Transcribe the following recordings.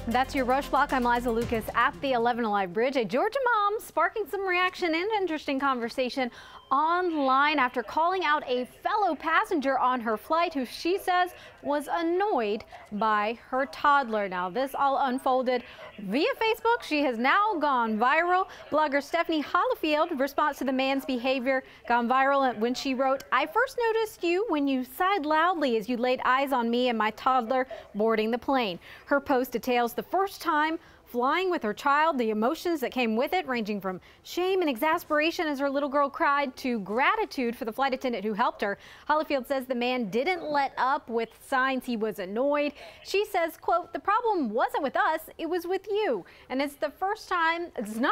That's your Rush Block. I'm Liza Lucas at the 11 Alive Bridge. A Georgia mom sparking some reaction and interesting conversation online after calling out a fellow passenger on her flight who she says was annoyed by her toddler. Now, this all unfolded via Facebook. She has now gone viral. Blogger Stephanie Hollifield responds to the man's behavior gone viral when she wrote, "I first noticed you when you sighed loudly as you laid eyes on me and my toddler boarding the plane." Her post details the first time flying with her child, the emotions that came with it, ranging from shame and exasperation as her little girl cried to gratitude for the flight attendant who helped her. Hollifield says the man didn't let up with signs he was annoyed. She says, quote, "The problem wasn't with us, it was with you." And it's not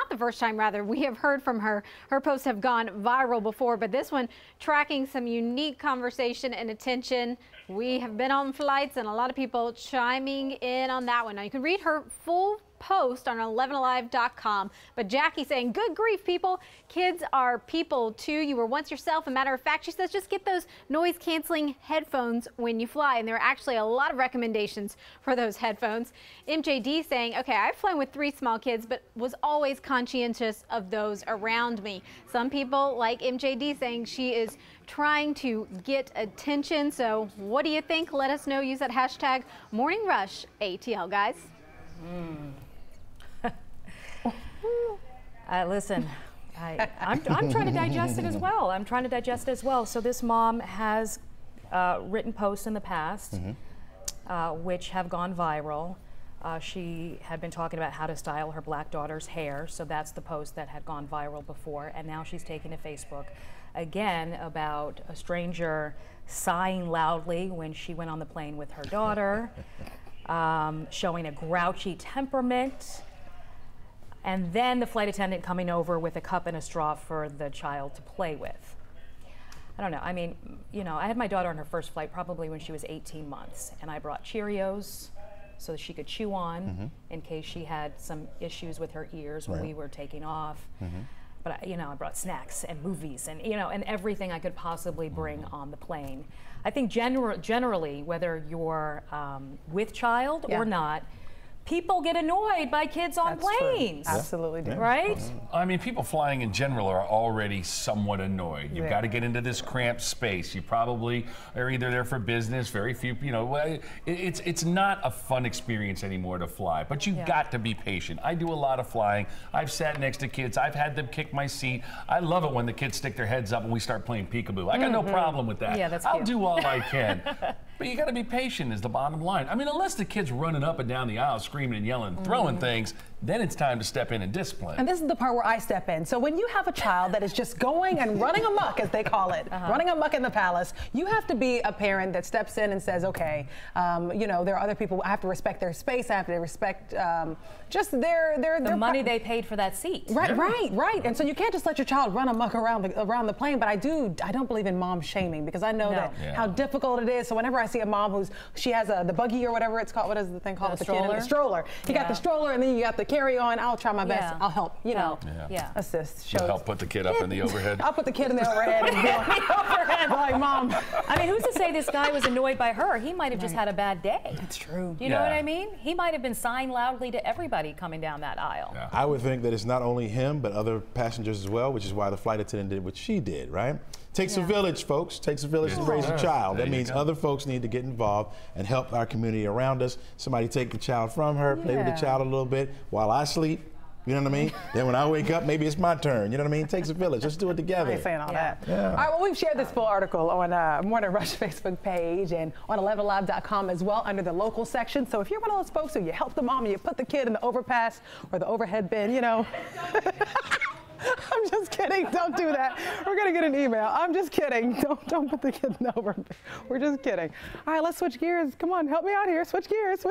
the first time rather, we have heard from her. Her posts have gone viral before, but this one tracking some unique conversation and attention. We have been on flights and a lot of people chiming in on that one. Now you can read her full post on 11alive.com. But Jackie saying, "Good grief, people. Kids are people too. You were once yourself. A matter of fact," she says, "just get those noise canceling headphones when you fly." And there are actually a lot of recommendations for those headphones. MJD saying, "Okay, I've flown with 3 small kids, but was always conscientious of those around me." Some people like MJD saying she is trying to get attention. So what do you think? Let us know. Use that hashtag #MorningRushATL, guys. Listen, I'm trying to digest it as well. So this mom has written posts in the past which have gone viral. She had been talking about how to style her black daughter's hair, so that's the post that had gone viral before, and now she's taken to Facebook again about a stranger sighing loudly when she went on the plane with her daughter, showing a grouchy temperament, and then the flight attendant coming over with a cup and a straw for the child to play with. I don't know. I mean, you know, I had my daughter on her first flight probably when she was 18 months, and I brought Cheerios so that she could chew on in case she had some issues with her ears when we were taking off. But you know, I brought snacks and movies and and everything I could possibly bring on the plane. I think generally, whether you're with child or not, people get annoyed by kids on planes. True. Absolutely do. Right? I mean, people flying in general are already somewhat annoyed. You've got to get into this cramped space. You probably are either there for business, very few, it's not a fun experience anymore to fly, but you've got to be patient. I do a lot of flying. I've sat next to kids. I've had them kick my seat. I love it when the kids stick their heads up and we start playing peekaboo. I got no problem with that. Yeah, that's I'll cute. do all I can. But you got to be patient is the bottom line. I mean, unless the kid's running up and down the aisle, screaming and yelling, throwing things, then it's time to step in and discipline. And this is the part where I step in. So when you have a child that is just going and running amok, as they call it, running amok in the palace, you have to be a parent that steps in and says, okay, there are other people. I have to respect their space. I have to respect just their money they paid for that seat. Right, right. And so you can't just let your child run amok around the plane. But I don't believe in mom shaming, because I know that how difficult it is. So whenever I see a mom she has the buggy or whatever it's called, what is the thing called? The stroller. The stroller. You got the stroller, and then you got the carry-on. I'll try my best. I'll help. Assist. You'll help put the kid up in the overhead. I'll put the kid in the overhead and overhead like mom. I mean, who's to say this guy was annoyed by her? He might have just had a bad day. That's true. You know what I mean? He might have been sighing loudly to everybody coming down that aisle. I would think that it's not only him, but other passengers as well, which is why the flight attendant did what she did, right? Takes a village, folks. Takes a village to raise a child. That means other folks need to get involved and help our community around us. Somebody take the child from her, play with the child a little bit while I sleep. You know what I mean? Then when I wake up, maybe it's my turn. You know what I mean? It takes a village. Let's do it together. I ain't saying all that. All right, well, we've shared this full article on Morning Rush Facebook page and on 11alive.com as well under the local section. So if you're one of those folks who you help the mom and you put the kid in the overpass or the overhead bin, I'm just kidding. Don't do that. We're going to get an email. I'm just kidding. Don't put the kid in the overpass. We're just kidding. All right, let's switch gears. Come on, help me out here. Switch gears.